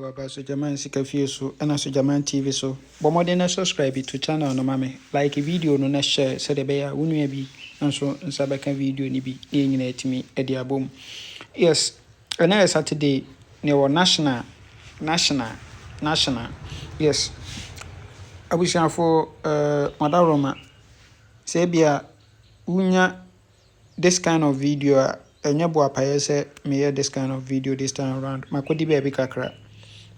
Baba so Jaman Sika so and so Jaman TV so. But more than subscribe to channel no mame. Like a video no na share so the bear wunu bi nso nsabeka video ni bi e nyina etimi e dia bom. Yes, and I Saturday ne national. Yes. Abusia for Madam Roma. Say bia unya this kind of video enya bo apaye say me hear this kind of video this time around. Makodi be kakra.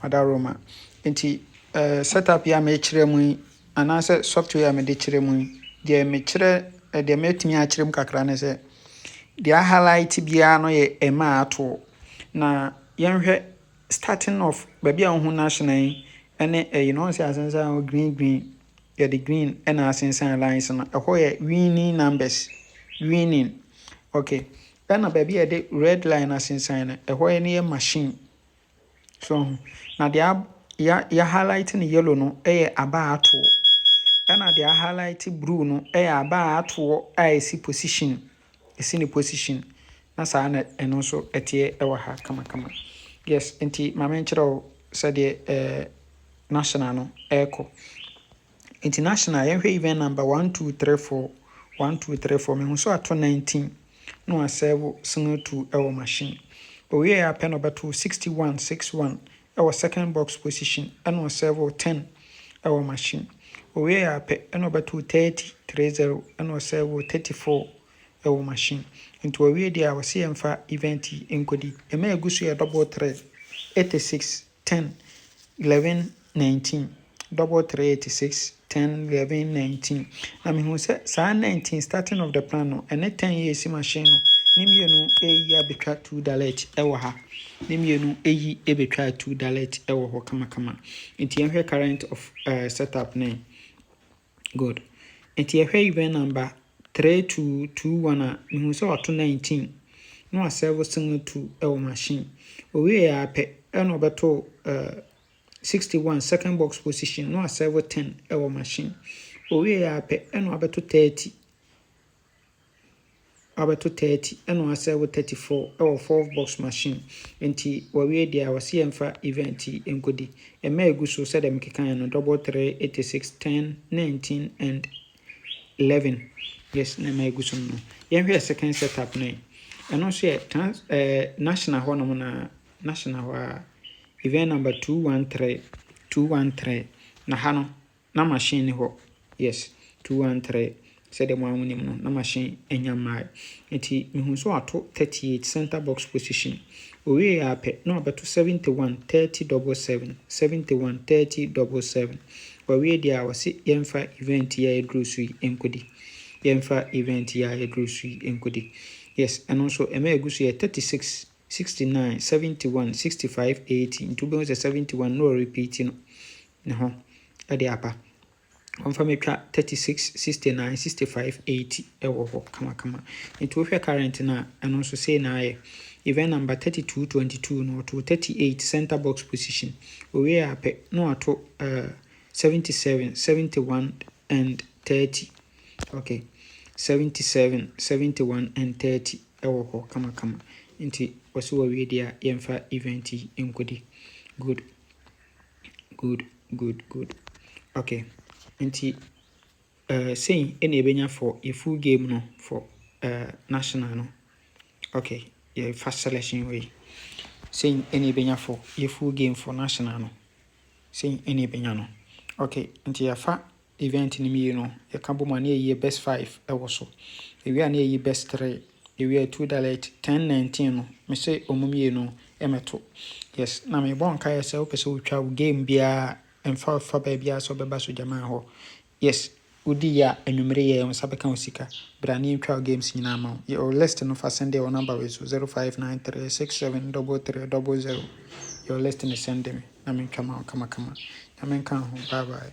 Madam Roma. Nti setup ya me kire mu anase software me de kire mu de me kire de metimi a kire mu kakra ne say de highlight bia no ye ema ato na yenhwe starting of baby a ho national ene you know say asensa green yeah the green and asensa lines na ho ye winning numbers winning okay then baby a the red line asensa na ho ye ne machine so na dia ya highlight ne yellow no aba ato na dia highlight blue no aba ato esi position esi ni position na saa na eno so etie ewa ha kama yes enti mama nkyerɛ sɛ de national no eko international yɛhwɛ event number 1234 me hu so ato 19 no asɛvo single to ewo machine owie ya pɛ no beto 6161 ewo second box position ɛno asɛvo 10 ewo machine owie ya pɛ ɛno beto 30 ɛno asɛvo 34 ewo machine into owie dia wose yɛmfa event enkodi ema egusu yɛ double 3 86 10 11 19 double 3 86 10 11 19 na me hu sɛ saa 19 starting of the plan no ene 10 years machine no nimienu eyi abetwa $2 ewo ha nimienu eyi ebetwa $2 ewo ho kama nti yɛhwɛ current of setup name good nti yɛhwɛ event number 3221 a mehu sɛ wato 19 no a server single 2 ewo machine owie ya pɛ ɛno beto 61 second box position no a server 10 ewo machine owie ya pɛ ɛno abeto 30 ɛno a server 34 ewo fourth box machine nti wawie dia wase yɛmfa event enkodi ema eguso sɛ dem kekan no double 3 86 10 19 and 11 yes na my gusto no yɛhwɛ second setup no ɛno so yɛ national ho no na national ho event number 213 na ha no na machine ho yes 213 said the one no na machine enya mai enti mehu so ato 38 center box position owie ya pɛ na obeto 71 30 71 30 owie dia wase yɛmfa event ya edrusu enkodi yɛmfa event ya edrusu enkodi yes and also ema egusu yɛ 36 69 71 65 80 into be 71 no repeat no ne ho ade apa confirm etwa 36 69 65 80 ewo ho kama into hwɛ current na and also say na ayɛ event number 3222 no to 38 center box position owie apɛ no ato 77 71 and 30 okay 77 71 and 30 ewo ho kama nti wase wawie dia yɛmfa event enkodi good okay nti saying any ebenya for a full game no for national no okay yeah fast selection way saying any ebenya for a full game for national no saying any ebenya no okay nti yafa event ni mi no e ka bo mane ye best 5 ewo so ewi ane ye best 3 ewi $2 1019 no me say omumie no emeto yes na me bon ka yesa wo pese wo twa game bia emfa fa ba bia so beba so jama ho yes udi ya enumere ye nsabeka osika brani twa games nyina ma your list no fa send your number we so 0593673300 your list ni send me na me kama na me kan ho bye